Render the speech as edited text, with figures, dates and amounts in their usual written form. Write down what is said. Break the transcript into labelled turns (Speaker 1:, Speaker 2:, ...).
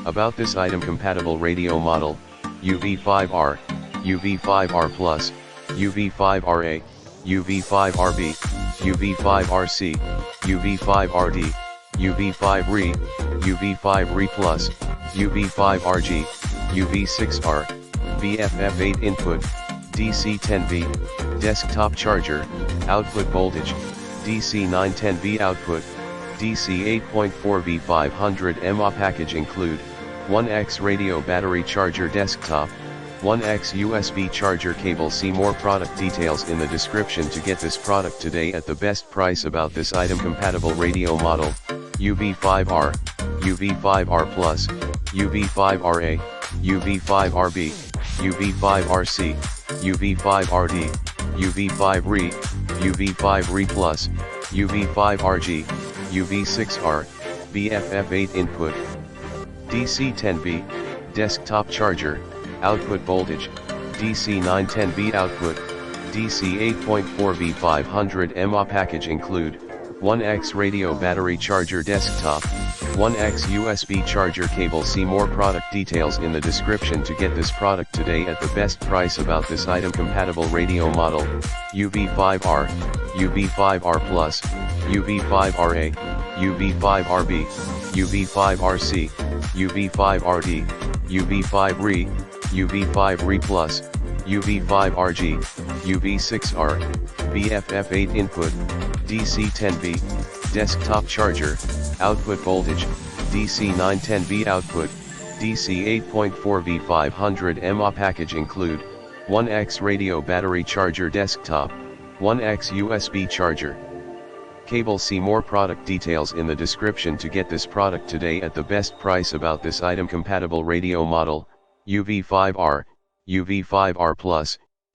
Speaker 1: About this item compatible radio model, UV-5R, UV-5R Plus, UV-5RA, UV-5RB, UV-5RC, UV-5RD, UV-5RE, UV-5RE Plus, UV-5RG, UV-6R, BF-F8 input, DC-10V, desktop charger, output voltage, DC-910V output, DC 8.4V 500 mAh package include 1X radio battery charger desktop, 1X USB charger cable. See more product details in the description to get this product today at the best price. About this item compatible radio model, UV-5R, UV-5R Plus, UV-5RA, UV-5RB, UV-5RC, UV-5RD, UV-5RE, UV-5RE Plus, UV-5RG, UV-6R, BF-F8 input, DC-10V, desktop charger, output voltage, DC-910V output, DC 8.4V 500 mAh package include 1X radio battery charger desktop, 1X USB charger cable. See more product details in the description to get this product today at the best price. About this item compatible radio model, UV-5R, UV-5R Plus, UV-5RA, UV-5RB, UV-5RC, UV-5RD, UV-5RE, UV-5RE Plus, UV-5RG, UV-6R, BF-F8 input, DC-10V, desktop charger, output voltage, DC-910V output, DC 8.4V 500 mAh package include 1X radio battery charger desktop, 1X USB charger cable. See more product details in the description to get this product today at the best price. About this item compatible radio model, UV-5R, UV-5R Plus,